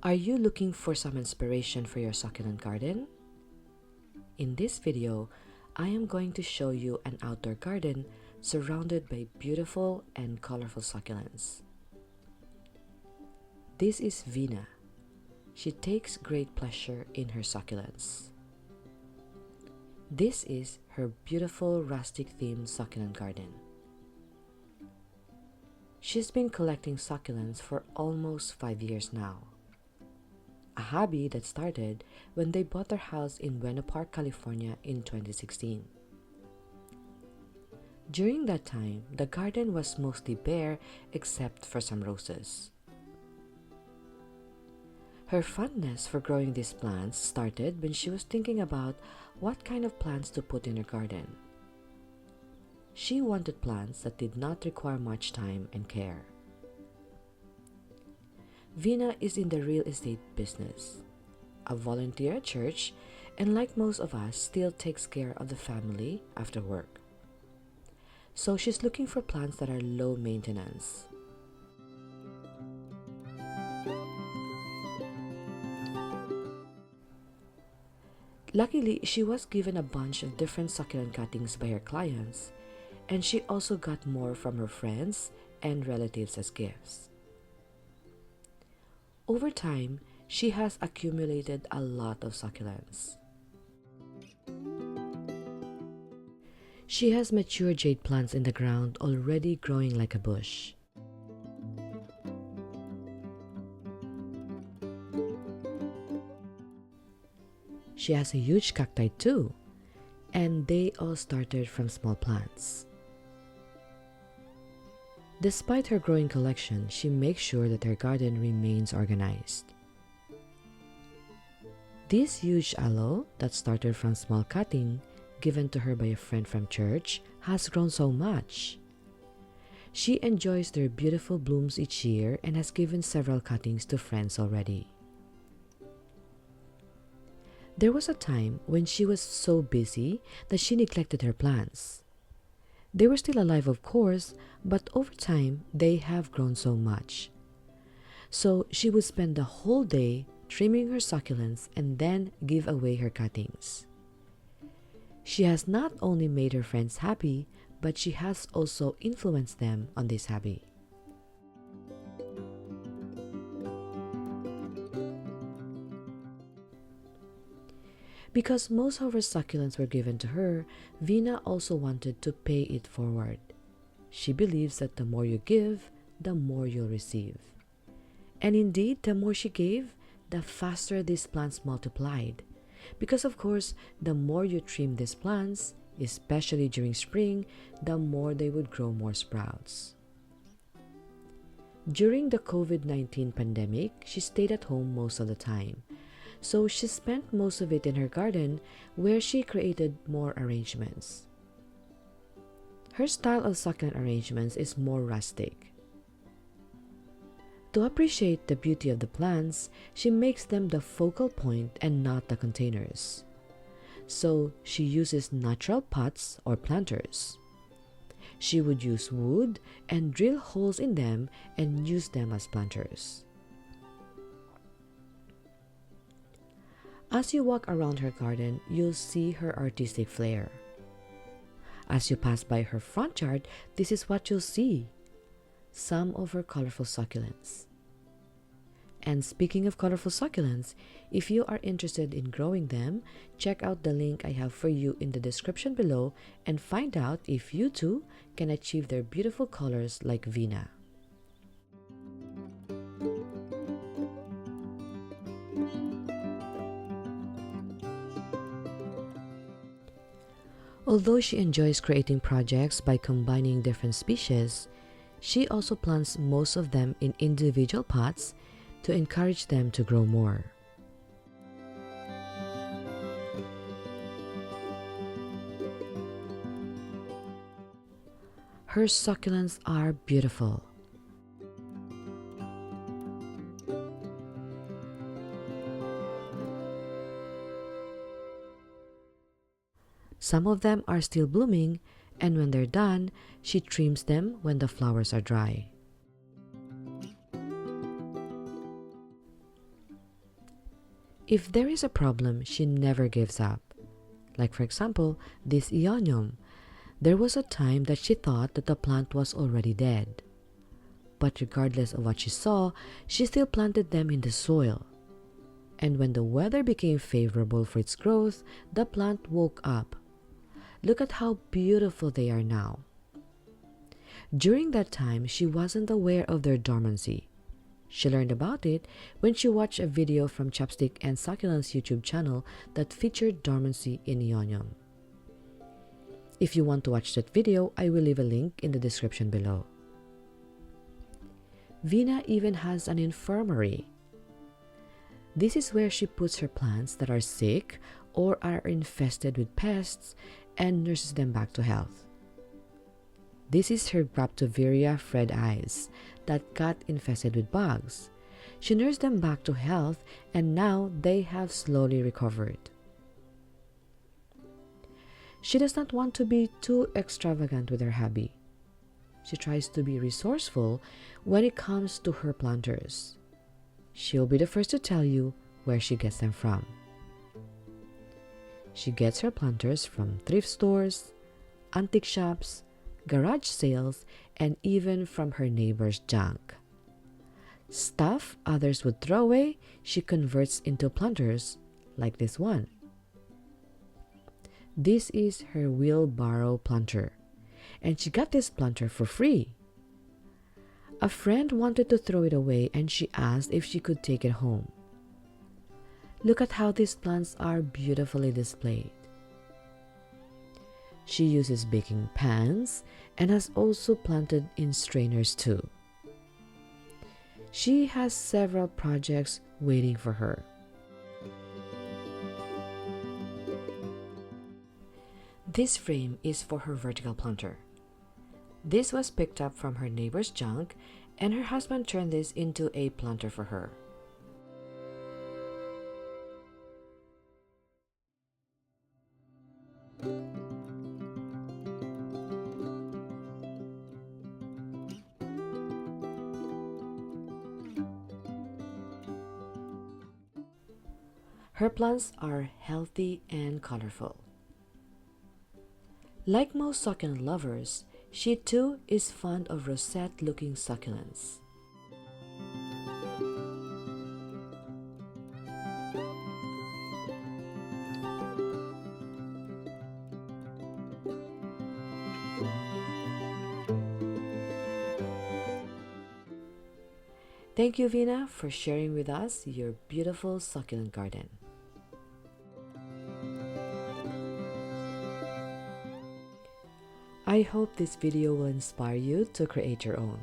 Are you looking for some inspiration for your succulent garden? In this video, I am going to show you an outdoor garden surrounded by beautiful and colorful succulents. This is Vina. She takes great pleasure in her succulents. This is her beautiful rustic-themed succulent garden. She's been collecting succulents for almost 5 years now. A hobby that started when they bought their house in Bueno Park, California in 2016. During that time, the garden was mostly bare except for some roses. Her fondness for growing these plants started when she was thinking about what kind of plants to put in her garden. She wanted plants that did not require much time and care. Vina is in the real estate business, a volunteer at church, and like most of us, still takes care of the family after work. So she's looking for plants that are low maintenance. Luckily, she was given a bunch of different succulent cuttings by her clients, and she also got more from her friends and relatives as gifts. Over time, she has accumulated a lot of succulents. She has mature jade plants in the ground already growing like a bush. She has a huge cacti too, and they all started from small plants. Despite her growing collection, she makes sure that her garden remains organized. This huge aloe that started from small cutting given to her by a friend from church has grown so much. She enjoys their beautiful blooms each year and has given several cuttings to friends already. There was a time when she was so busy that she neglected her plants. They were still alive, of course, but over time, they have grown so much. So she would spend the whole day trimming her succulents and then give away her cuttings. She has not only made her friends happy, but she has also influenced them on this hobby. Because most of her succulents were given to her, Vina also wanted to pay it forward. She believes that the more you give, the more you'll receive. And indeed, the more she gave, the faster these plants multiplied. Because of course, the more you trim these plants, especially during spring, the more they would grow more sprouts. During the COVID-19 pandemic, she stayed at home most of the time. So she spent most of it in her garden, where she created more arrangements. Her style of succulent arrangements is more rustic. To appreciate the beauty of the plants, she makes them the focal point and not the containers. So she uses natural pots or planters. She would use wood and drill holes in them and use them as planters. As you walk around her garden, you'll see her artistic flair. As you pass by her front yard, this is what you'll see: some of her colorful succulents. And speaking of colorful succulents, if you are interested in growing them, check out the link I have for you in the description below and find out if you too can achieve their beautiful colors like Vina. Although she enjoys creating projects by combining different species, she also plants most of them in individual pots to encourage them to grow more. Her succulents are beautiful. Some of them are still blooming, and when they're done, she trims them when the flowers are dry. If there is a problem, she never gives up. Like for example, this Ionium. There was a time that she thought that the plant was already dead. But regardless of what she saw, she still planted them in the soil. And when the weather became favorable for its growth, the plant woke up. Look at how beautiful they are now. During that time, she wasn't aware of their dormancy. She learned about it when she watched a video from Chopstick and Succulents YouTube channel that featured dormancy in Ionium. If you want to watch that video, I will leave a link in the description below. Vina even has an infirmary. This is where she puts her plants that are sick or are infested with pests and nurses them back to health. This is her Graptoviria freddis that got infested with bugs. She nursed them back to health and now they have slowly recovered. She does not want to be too extravagant with her hobby. She tries to be resourceful when it comes to her planters. She'll be the first to tell you where she gets them from. She gets her planters from thrift stores, antique shops, garage sales, and even from her neighbor's junk. Stuff others would throw away, she converts into planters like this one. This is her wheelbarrow planter, and she got this planter for free. A friend wanted to throw it away and she asked if she could take it home. Look at how these plants are beautifully displayed. She uses baking pans and has also planted in strainers too. She has several projects waiting for her. This frame is for her vertical planter. This was picked up from her neighbor's junk, and her husband turned this into a planter for her. Her plants are healthy and colorful. Like most succulent lovers, she too is fond of rosette-looking succulents. Thank you, Vina, for sharing with us your beautiful succulent garden. I hope this video will inspire you to create your own.